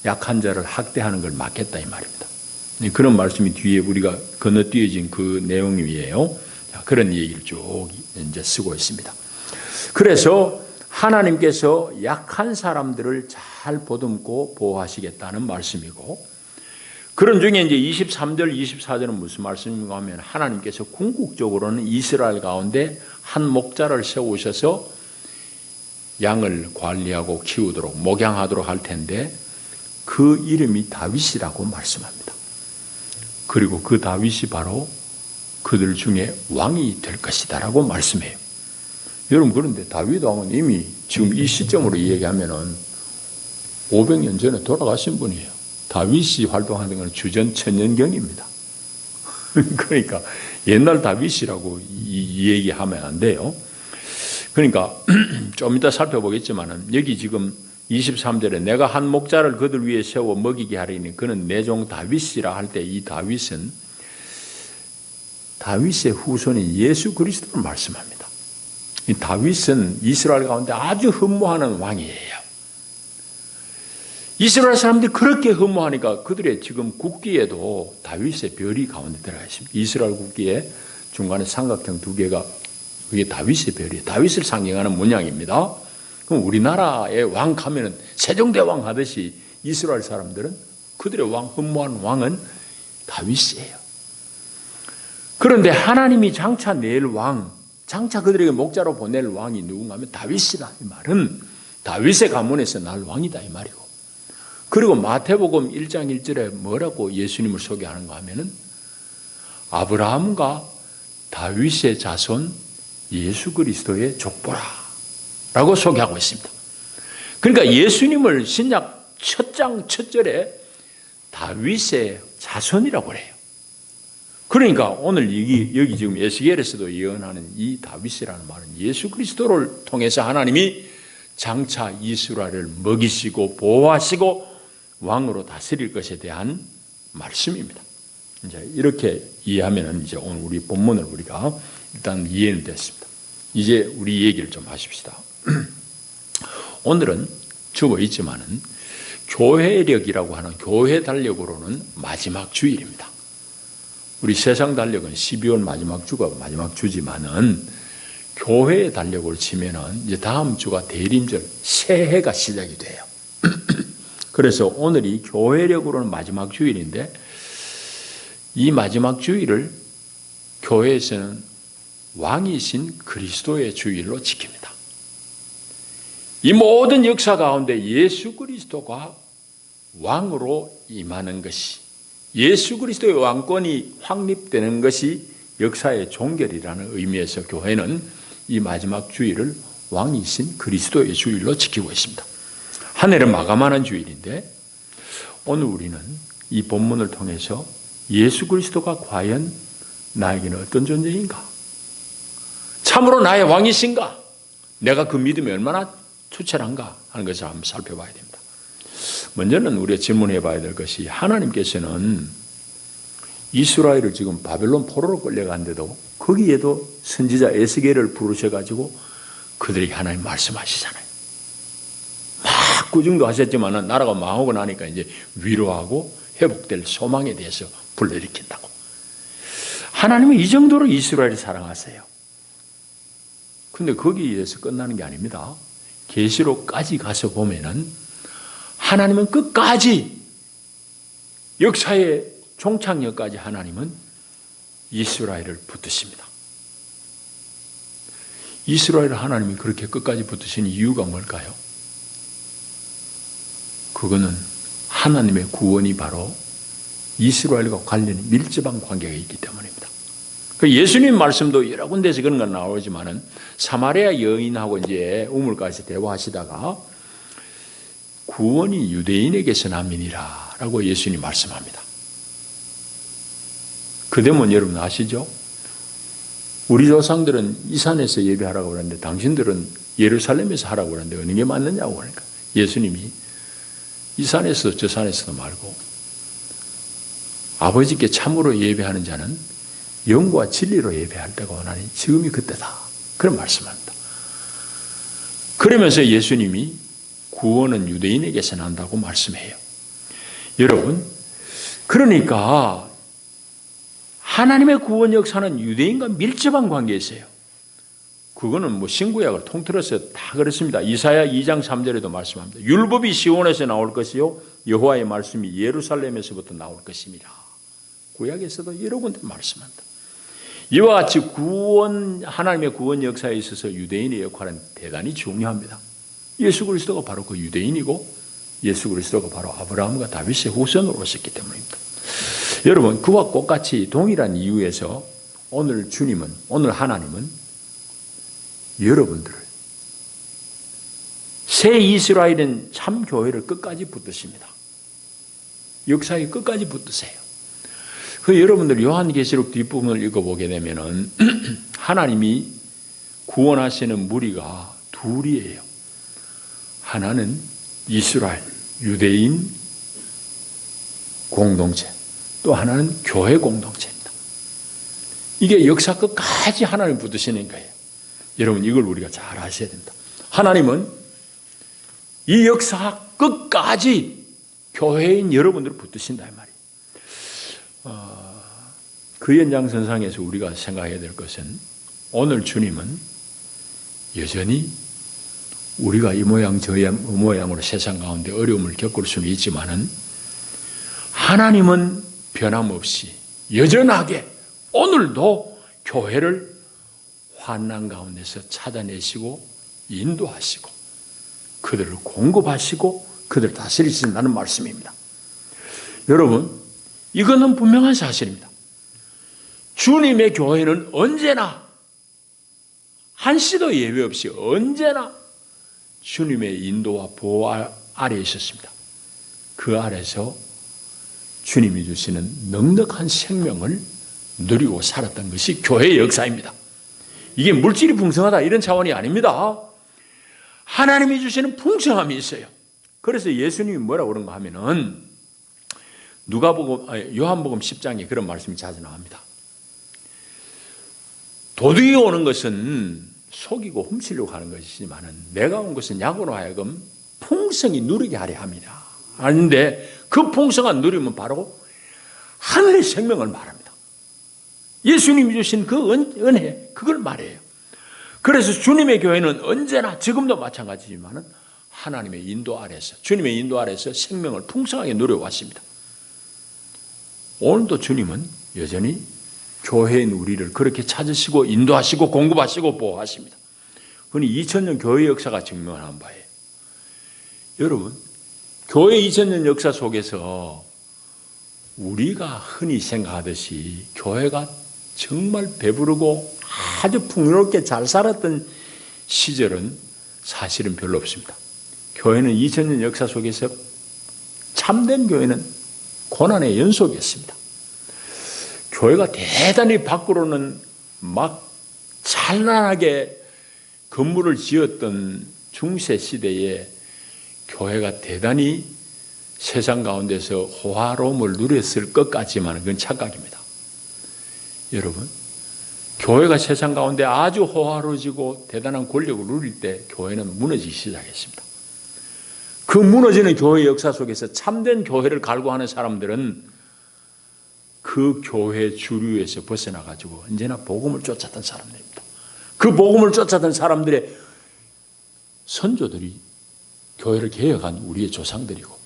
약한 자를 학대하는 걸 막겠다 이 말입니다. 그런 말씀이 뒤에 우리가 건너뛰어진 그 내용이에요. 그런 얘기를 쭉 이제 쓰고 있습니다. 그래서 하나님께서 약한 사람들을 잘 보듬고 보호하시겠다는 말씀이고 그런 중에 이제 23절, 24절은 무슨 말씀인가 하면 하나님께서 궁극적으로는 이스라엘 가운데 한 목자를 세우셔서 양을 관리하고 키우도록 목양하도록 할 텐데 그 이름이 다윗이라고 말씀합니다. 그리고 그 다윗이 바로 그들 중에 왕이 될 것이다라고 말씀해요. 여러분 그런데 다윗 왕은 이미 지금 이 시점으로 얘기하면은 500년 전에 돌아가신 분이에요. 다윗이 활동하는 건 주전 천년경입니다. 그러니까 옛날 다윗이라고 이 얘기하면 안 돼요. 그러니까 좀 이따 살펴보겠지만은 여기 지금 23절에 내가 한 목자를 그들 위에 세워 먹이게 하리니 그는 내 종 다윗이라 할 때 이 다윗은 다윗의 후손인 예수 그리스도를 말씀합니다. 이 다윗은 이스라엘 가운데 아주 흠모하는 왕이에요. 이스라엘 사람들이 그렇게 흠모하니까 그들의 지금 국기에도 다윗의 별이 가운데 들어가 있습니다. 이스라엘 국기에 중간에 삼각형 두 개가 그게 다윗의 별이에요. 다윗을 상징하는 문양입니다. 그럼 우리나라의 왕 가면은 세종대왕 하듯이 이스라엘 사람들은 그들의 왕, 흠모하는 왕은 다윗이에요. 그런데 하나님이 장차 낼 왕, 장차 그들에게 목자로 보낼 왕이 누군가 하면 다윗이다. 이 말은 다윗의 가문에서 날 왕이다 이 말이고. 그리고 마태복음 1장 1절에 뭐라고 예수님을 소개하는가 하면은 아브라함과 다윗의 자손 예수 그리스도의 족보라 라고 소개하고 있습니다. 그러니까 예수님을 신약 첫 장 첫 절에 다윗의 자손이라고 그래요. 그러니까 오늘 여기 지금 에스겔에서도 예언하는 이 다윗이라는 말은 예수 그리스도를 통해서 하나님이 장차 이스라엘을 먹이시고 보호하시고 왕으로 다스릴 것에 대한 말씀입니다. 이제 이렇게 이해하면 이제 오늘 우리 본문을 우리가 일단 이해는 됐습니다. 이제 우리 얘기를 좀 하십시다. 오늘은 적어 있지만은 교회력이라고 하는 교회 달력으로는 마지막 주일입니다. 우리 세상 달력은 12월 마지막 주가 마지막 주지만은 교회의 달력을 치면은 이제 다음 주가 대림절 새해가 시작이 돼요. 그래서 오늘이 교회력으로는 마지막 주일인데 이 마지막 주일을 교회에서는 왕이신 그리스도의 주일로 지킵니다. 이 모든 역사 가운데 예수 그리스도가 왕으로 임하는 것이, 예수 그리스도의 왕권이 확립되는 것이 역사의 종결이라는 의미에서 교회는 이 마지막 주일을 왕이신 그리스도의 주일로 지키고 있습니다. 한 해를 마감하는 주일인데 오늘 우리는 이 본문을 통해서 예수 그리스도가 과연 나에게는 어떤 존재인가? 참으로 나의 왕이신가? 내가 그 믿음이 얼마나 투철한가 하는 것을 한번 살펴봐야 됩니다. 먼저는 우리가 질문해 봐야 될 것이, 하나님께서는 이스라엘을 지금 바벨론 포로로 끌려간데도 거기에도 선지자 에스겔을 부르셔가지고 그들에게 하나님 말씀하시잖아요. 막 구중도 하셨지만 나라가 망하고 나니까 이제 위로하고 회복될 소망에 대해서 불러일으킨다고. 하나님은 이 정도로 이스라엘을 사랑하세요. 근데 거기에서 끝나는 게 아닙니다. 계시록까지 가서 보면은 하나님은 끝까지 역사의 종착역까지 하나님은 이스라엘을 붙드십니다. 이스라엘을 하나님이 그렇게 끝까지 붙드신 이유가 뭘까요? 그거는 하나님의 구원이 바로 이스라엘과 관련이 밀접한 관계가 있기 때문입니다. 예수님 말씀도 여러 군데서 그런 건 나오지만은 사마리아 여인하고 이제 우물가에서 대화하시다가 구원이 유대인에게서 남이니라라고 예수님 말씀합니다. 그 대목은 여러분 아시죠? 우리 조상들은 이 산에서 예배하라고 그러는데 당신들은 예루살렘에서 하라고 그러는데 어느 게 맞느냐고 그러니까 예수님이 이 산에서 저 산에서도 말고 아버지께 참으로 예배하는 자는 영과 진리로 예배할 때가 원하니 지금이 그때다. 그런 말씀합니다. 그러면서 예수님이 구원은 유대인에게서 난다고 말씀해요. 여러분, 그러니까 하나님의 구원 역사는 유대인과 밀접한 관계에 있어요. 그거는 뭐 신구약을 통틀어서 다 그렇습니다. 이사야 2장 3절에도 말씀합니다. 율법이 시온에서 나올 것이요 여호와의 말씀이 예루살렘에서부터 나올 것입니다. 구약에서도 여러 군데 말씀합니다. 이와 같이 하나님의 구원 역사에 있어서 유대인의 역할은 대단히 중요합니다. 예수 그리스도가 바로 그 유대인이고 예수 그리스도가 바로 아브라함과 다윗의 후손으로 오셨기 때문입니다. 여러분, 그와 똑같이 동일한 이유에서 오늘 하나님은 여러분들을, 새 이스라엘은 참 교회를 끝까지 붙드십니다. 역사에 끝까지 붙드세요. 여러분들 요한계시록 뒷부분을 읽어보게 되면은 하나님이 구원하시는 무리가 둘이에요. 하나는 이스라엘, 유대인 공동체, 또 하나는 교회 공동체입니다. 이게 역사 끝까지 하나님 붙드시는 거예요. 여러분, 이걸 우리가 잘 아셔야 됩니다. 하나님은 이 역사 끝까지 교회인 여러분들을 붙드신다 이 말이에요. 그 연장선상에서 우리가 생각해야 될 것은, 오늘 주님은 여전히 우리가 이 모양 저 모양으로 세상 가운데 어려움을 겪을 수는 있지만은 하나님은 변함없이 여전하게 오늘도 교회를 환난 가운데서 찾아내시고 인도하시고 그들을 공급하시고 그들을 다스리신다는 말씀입니다. 여러분, 이거는 분명한 사실입니다. 주님의 교회는 언제나 한시도 예외 없이 언제나 주님의 인도와 보호 아래에 있었습니다. 그 아래서 주님이 주시는 넉넉한 생명을 누리고 살았던 것이 교회의 역사입니다. 이게 물질이 풍성하다 이런 차원이 아닙니다. 하나님이 주시는 풍성함이 있어요. 그래서 예수님이 뭐라고 그런가 하면은 요한복음 10장에 그런 말씀이 자주 나옵니다. 도둑이 오는 것은 속이고 훔치려고 하는 것이지만 내가 온 것은 약으로 하여금 풍성히 누리게 하려 합니다. 아닌데 그 풍성한 누림은 바로 하늘의 생명을 말합니다. 예수님이 주신 그 은혜, 그걸 말해요. 그래서 주님의 교회는 언제나 지금도 마찬가지지만 하나님의 인도 아래서, 주님의 인도 아래서 생명을 풍성하게 누려왔습니다. 오늘도 주님은 여전히 교회인 우리를 그렇게 찾으시고 인도하시고 공급하시고 보호하십니다. 그건 2000년 교회 역사가 증명한 바예요. 여러분, 교회 2000년 역사 속에서 우리가 흔히 생각하듯이 교회가 정말 배부르고 아주 풍요롭게 잘 살았던 시절은 사실은 별로 없습니다. 교회는 2000년 역사 속에서 참된 교회는 고난의 연속이었습니다. 교회가 대단히 밖으로는 막 찬란하게 건물을 지었던 중세 시대에 교회가 대단히 세상 가운데서 호화로움을 누렸을 것 같지만 그건 착각입니다. 여러분, 교회가 세상 가운데 아주 호화로워지고 대단한 권력을 누릴 때 교회는 무너지기 시작했습니다. 그 무너지는 교회 역사 속에서 참된 교회를 갈구하는 사람들은 그 교회 주류에서 벗어나가지고 언제나 복음을 쫓았던 사람들입니다. 그 복음을 쫓았던 사람들의 선조들이 교회를 개혁한 우리의 조상들이고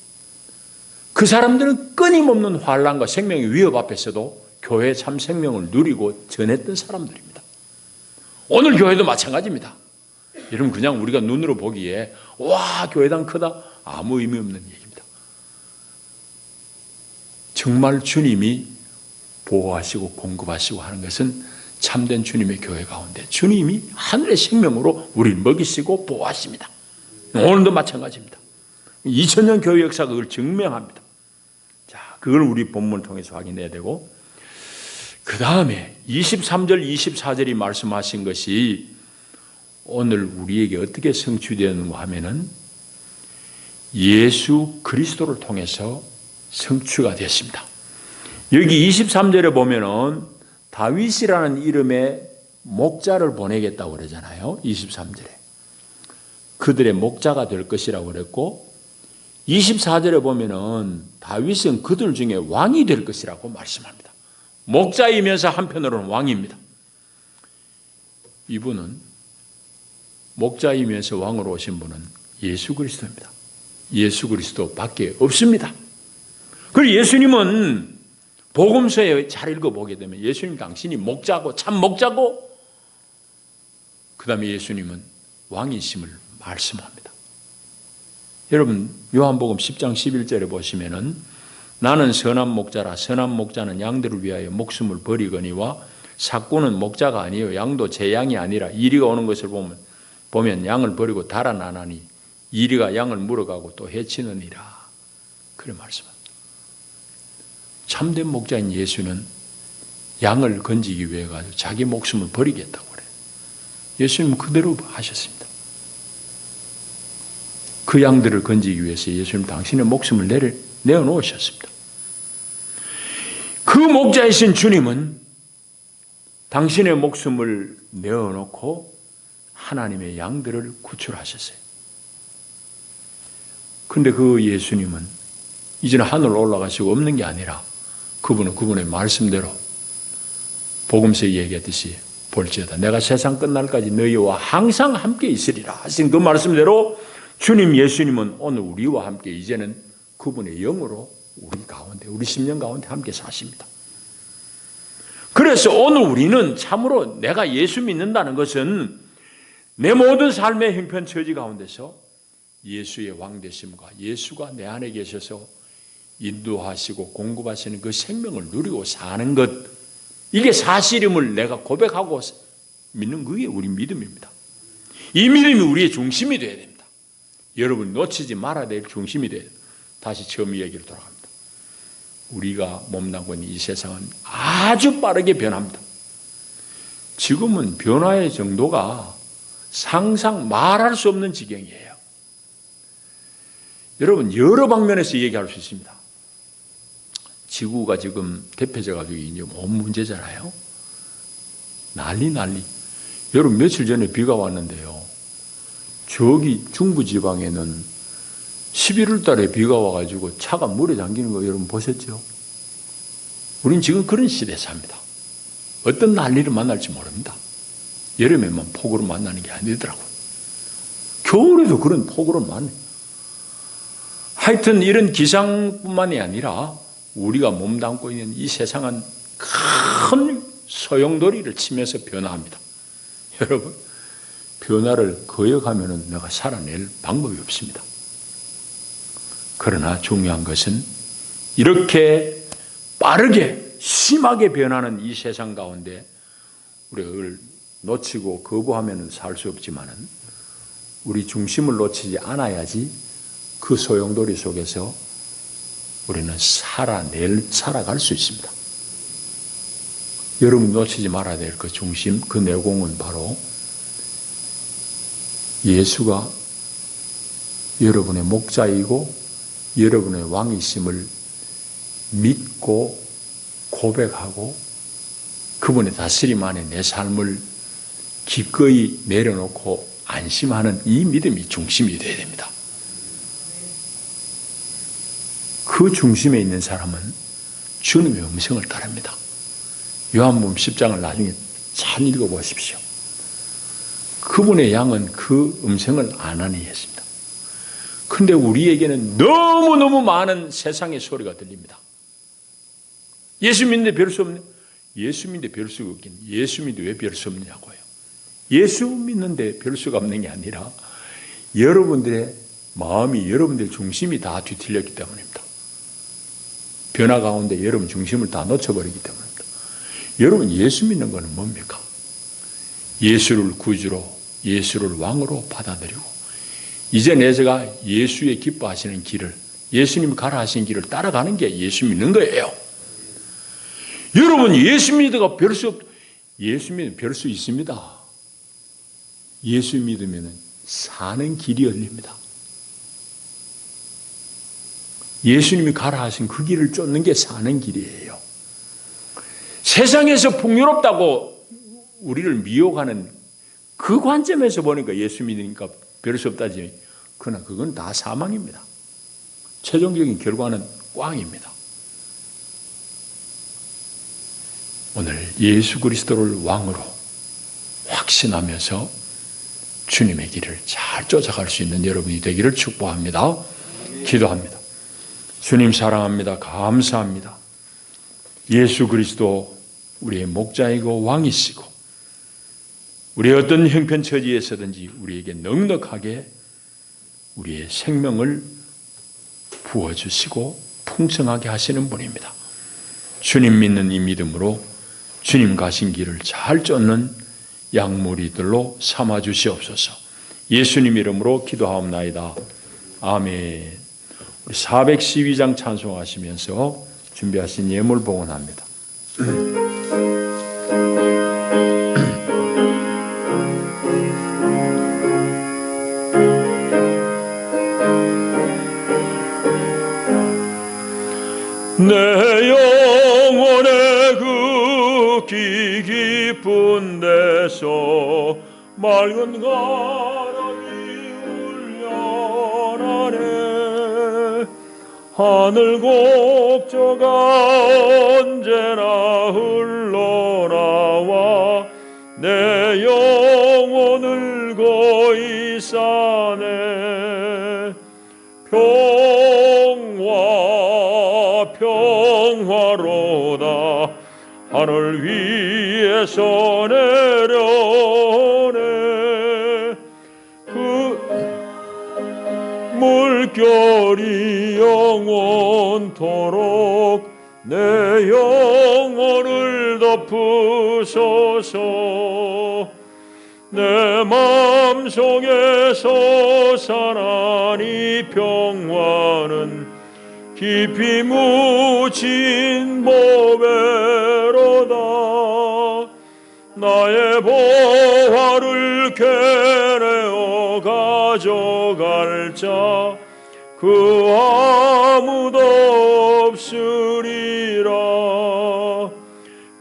그 사람들은 끊임없는 환난과 생명의 위협 앞에서도 교회의 참 생명을 누리고 전했던 사람들입니다. 오늘 교회도 마찬가지입니다. 여러분, 그냥 우리가 눈으로 보기에 와, 교회당 크다, 아무 의미 없는 얘기입니다. 정말 주님이 보호하시고 공급하시고 하는 것은 참된 주님의 교회 가운데 주님이 하늘의 생명으로 우리를 먹이시고 보호하십니다. 오늘도 마찬가지입니다. 2000년 교회 역사가 그걸 증명합니다. 자, 그걸 우리 본문을 통해서 확인해야 되고, 그 다음에 23절, 24절이 말씀하신 것이 오늘 우리에게 어떻게 성취되는가 하면은 예수 그리스도를 통해서 성취가 됐습니다. 여기 23절에 보면은 다윗이라는 이름의 목자를 보내겠다고 그러잖아요. 23절에. 그들의 목자가 될 것이라고 그랬고, 24절에 보면은 다윗은 그들 중에 왕이 될 것이라고 말씀합니다. 목자이면서 한편으로는 왕입니다. 이분은 목자이면서 왕으로 오신 분은 예수 그리스도입니다. 예수 그리스도 밖에 없습니다. 그리고 예수님은 복음서에 잘 읽어보게 되면 예수님 당신이 목자고 참 목자고 그 다음에 예수님은 왕이심을 말씀합니다. 여러분, 요한복음 10장 11절에 보시면은 나는 선한 목자라. 선한 목자는 양들을 위하여 목숨을 버리거니와 삭구는 목자가 아니요 양도 제 양이 아니라 이리가 오는 것을 보면 양을 버리고 달아나나니 이리가 양을 물어가고 또 해치느니라. 그래 말씀합니다. 참된 목자인 예수는 양을 건지기 위해 가지고 자기 목숨을 버리겠다고 그래요. 예수님은 그대로 하셨습니다. 그 양들을 건지기 위해서 예수님 당신의 목숨을 내어놓으셨습니다. 그 목자이신 주님은 당신의 목숨을 내어놓고 하나님의 양들을 구출하셨어요. 그런데 그 예수님은 이제는 하늘로 올라가시고 없는 게 아니라 그분은 그분의 말씀대로 복음서에 얘기했듯이 볼지어다 내가 세상 끝날까지 너희와 항상 함께 있으리라 하신 그 말씀대로 주님 예수님은 오늘 우리와 함께 이제는 그분의 영으로 우리 가운데, 우리 심령 가운데 함께 사십니다. 그래서 오늘 우리는 참으로 내가 예수 믿는다는 것은 내 모든 삶의 형편 처지 가운데서 예수의 왕되심과 예수가 내 안에 계셔서 인도하시고 공급하시는 그 생명을 누리고 사는 것, 이게 사실임을 내가 고백하고 믿는 그게 우리 믿음입니다. 이 믿음이 우리의 중심이 되어야 됩니다. 여러분 놓치지 말아야 될 중심이 돼요. 다시 처음 이야기로 돌아갑니다. 우리가 몸담고 있는 이 세상은 아주 빠르게 변합니다. 지금은 변화의 정도가 상상 말할 수 없는 지경이에요. 여러분, 여러 방면에서 얘기할 수 있습니다. 지구가 지금 대표적으로 이제 온 문제잖아요. 난리. 여러분, 며칠 전에 비가 왔는데요. 저기 중부지방에는 11월 달에 비가 와가지고 차가 물에 잠기는 거 여러분 보셨죠? 우린 지금 그런 시대에 삽니다. 어떤 난리를 만날지 모릅니다. 여름에만 폭우로 만나는 게 아니더라고요. 겨울에도 그런 폭우로 만나요. 하여튼 이런 기상뿐만이 아니라 우리가 몸담고 있는 이 세상은 큰 소용돌이를 치면서 변화합니다. 여러분, 변화를 거역하면 내가 살아낼 방법이 없습니다. 그러나 중요한 것은 이렇게 빠르게 심하게 변하는 이 세상 가운데 우리가 그걸 놓치고 거부하면 살 수 없지만 우리 중심을 놓치지 않아야지 그 소용돌이 속에서 우리는 살아갈 수 있습니다. 여러분 놓치지 말아야 될 그 중심, 그 내공은 바로 예수가 여러분의 목자이고 여러분의 왕이심을 믿고 고백하고 그분의 다스림 안에 내 삶을 기꺼이 내려놓고 안심하는 이 믿음이 중심이 되어야 됩니다. 그 중심에 있는 사람은 주님의 음성을 따릅니다. 요한복음 10장을 나중에 잘 읽어보십시오. 그분의 양은 그 음성을 안 하니 했습니다. 그런데 우리에게는 너무너무 많은 세상의 소리가 들립니다. 예수 믿는데 별 수 없네. 예수 믿는데 별 수가 없긴. 예수 믿는데 왜 별 수 없냐고요. 예수 믿는데 별 수가 없는 게 아니라 여러분들의 마음이 여러분들의 중심이 다 뒤틀렸기 때문입니다. 변화 가운데 여러분 중심을 다 놓쳐버리기 때문입니다. 여러분 예수 믿는 것은 뭡니까? 예수를 구주로 예수를 왕으로 받아들이고 이제 내가 예수의 기뻐하시는 길을 예수님이 가라 하신 길을 따라가는 게 예수 믿는 거예요. 여러분 예수 믿어가 별 수 없, 예수 믿으면 별 수 있습니다. 예수 믿으면 사는 길이 열립니다. 예수님이 가라 하신 그 길을 쫓는 게 사는 길이에요. 세상에서 풍요롭다고 우리를 미혹하는 그 관점에서 보니까 예수 믿으니까 별 수 없다지. 그러나 그건 다 사망입니다. 최종적인 결과는 꽝입니다. 오늘 예수 그리스도를 왕으로 확신하면서 주님의 길을 잘 쫓아갈 수 있는 여러분이 되기를 축복합니다. 기도합니다. 주님 사랑합니다. 감사합니다. 예수 그리스도 우리의 목자이고 왕이시고 우리의 어떤 형편처지에서든지 우리에게 넉넉하게 우리의 생명을 부어주시고 풍성하게 하시는 분입니다. 주님 믿는 이 믿음으로 주님 가신 길을 잘 쫓는 양무리들로 삼아주시옵소서. 예수님 이름으로 기도하옵나이다. 아멘. 우리 412장 찬송하시면서 준비하신 예물 봉헌합니다. 내 영혼의 그 귀 깊은 데서 맑은 가람이 울려나네. 하늘 곡조가 언제나 흘러나와 내 영혼을 거이 싸네. 평화로다 하늘 위에서 내려오네. 그 물결이 영원토록 내 영혼을 덮으소서. 내 마음속에서 사나니 평화는 깊이 묻힌 보배로다. 나의 보화를 캐내어 가져갈 자 그 아무도 없으리라.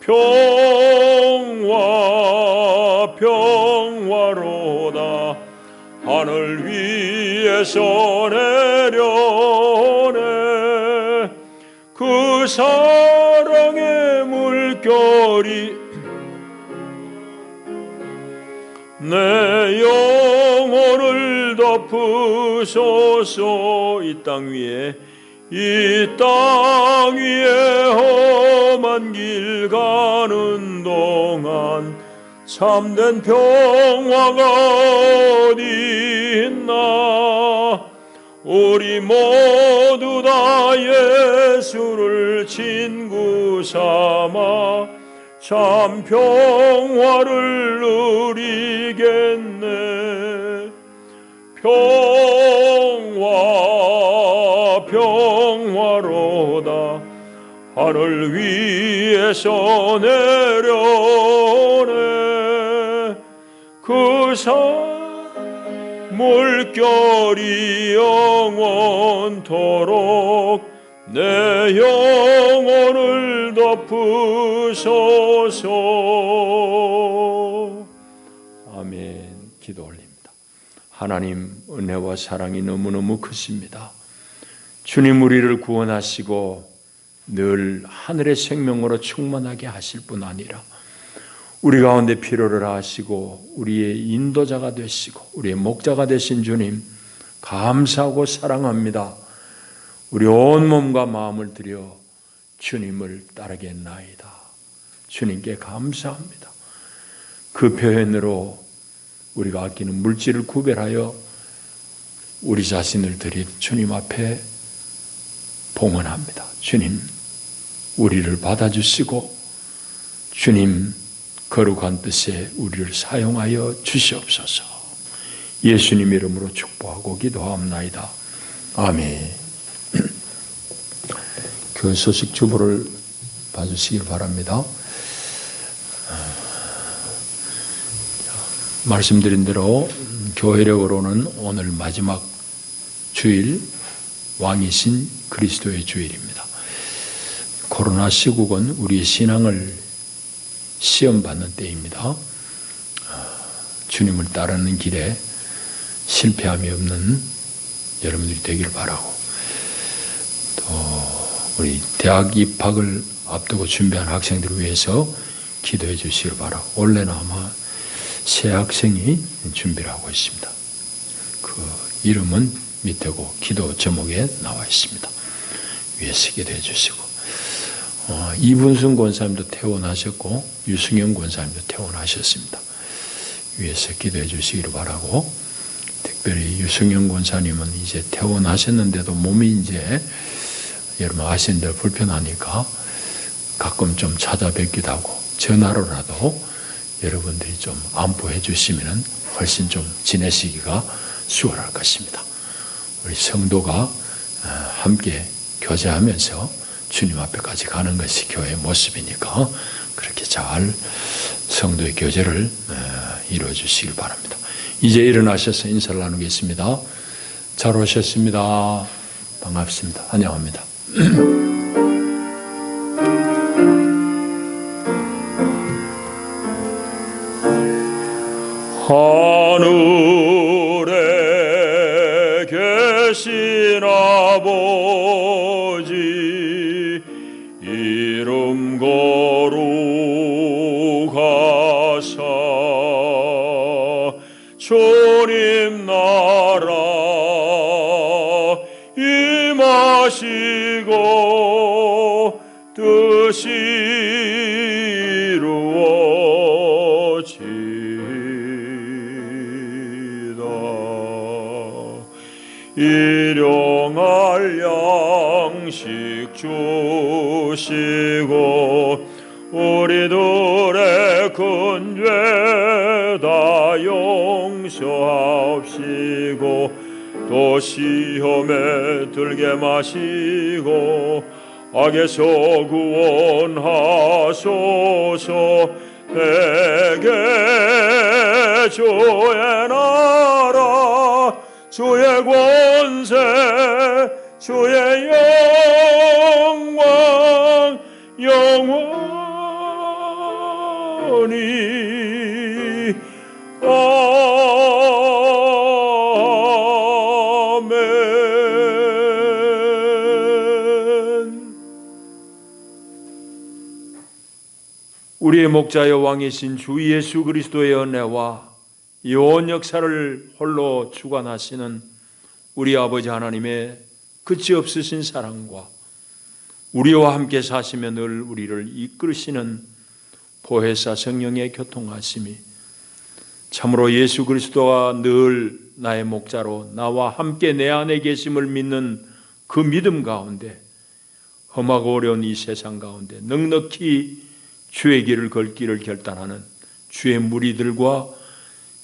평화 평화로다. 하늘 위에서 내려오네. 그 사랑의 물결이 내 영혼을 덮으소서. 이 땅 위에 험한 길 가는 동안 참된 평화가 어디 있나. 우리 모두 다 예수를 친구 삼아 참 평화를 누리겠네. 평화로다. 하늘 위에서 내려오네. 그 물결이 영원토록 내 영혼을 덮으소서. 아멘. 기도 올립니다. 하나님, 은혜와 사랑이 너무너무 크십니다. 주님, 우리를 구원하시고 늘 하늘의 생명으로 충만하게 하실 뿐 아니라 우리 가운데 필요를 하시고 우리의 인도자가 되시고 우리의 목자가 되신 주님, 감사하고 사랑합니다. 우리 온 몸과 마음을 들여 주님을 따르겠나이다. 주님께 감사합니다. 그 표현으로 우리가 아끼는 물질을 구별하여 우리 자신을 드린 주님 앞에 봉헌합니다. 주님, 우리를 받아주시고 주님 거룩한 뜻에 우리를 사용하여 주시옵소서. 예수님 이름으로 축복하고 기도하옵나이다. 아멘. 교회 소식 주보를 봐주시길 바랍니다. 말씀드린 대로 교회력으로는 오늘 마지막 주일, 왕이신 그리스도의 주일입니다. 코로나 시국은 우리의 신앙을 시험받는 때입니다. 주님을 따르는 길에 실패함이 없는 여러분들이 되길 바라고, 또 우리 대학 입학을 앞두고 준비하는 학생들을 위해서 기도해 주시길 바라고, 원래는 아마 새 학생이 준비를 하고 있습니다. 그 이름은 밑에고 기도 제목에 나와 있습니다. 위에서 기도해 주시고, 이분순 권사님도 퇴원하셨고 유승영 권사님도 퇴원하셨습니다. 위에서 기도해 주시기를 바라고, 특별히 유승영 권사님은 이제 퇴원하셨는데도 몸이 이제 여러분 아시는 대로 불편하니까 가끔 좀 찾아뵙기도 하고 전화로라도 여러분들이 좀 안부해 주시면 훨씬 좀 지내시기가 수월할 것입니다. 우리 성도가 함께 교제하면서 주님 앞에까지 가는 것이 교회의 모습이니까 그렇게 잘 성도의 교제를 이루어 주시길 바랍니다. 이제 일어나셔서 인사를 나누겠습니다. 잘 오셨습니다. 반갑습니다. 환영합니다. 하늘에 계신 아버지, 이름 거룩하사 주님 나라 임하시고 뜻이 이루어지다. 일용할 양식 주시고 우리들의 큰 죄 다 용서하옵시고 또 시험에 들게 마시고 악에서 구원하소서. 내게 주의 나라 주의 권세 주의 영광 영원히 아멘. 우리의 목자여 왕이신 주 예수 그리스도의 은혜와 온 역사를 홀로 주관하시는 우리 아버지 하나님의 끝이 없으신 사랑과 우리와 함께 사시며 늘 우리를 이끌으시는 보혜사 성령의 교통하심이 참으로 예수 그리스도가 늘 나의 목자로 나와 함께 내 안에 계심을 믿는 그 믿음 가운데 험하고 어려운 이 세상 가운데 넉넉히 주의 길을 걷기를 결단하는 주의 무리들과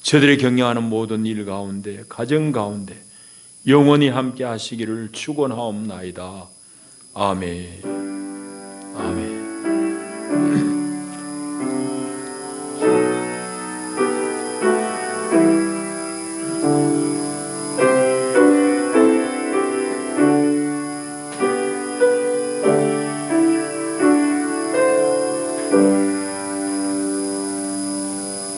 저들이 경영하는 모든 일 가운데 가정 가운데 영원히 함께 하시기를 축원하옵나이다. 아멘. 아멘.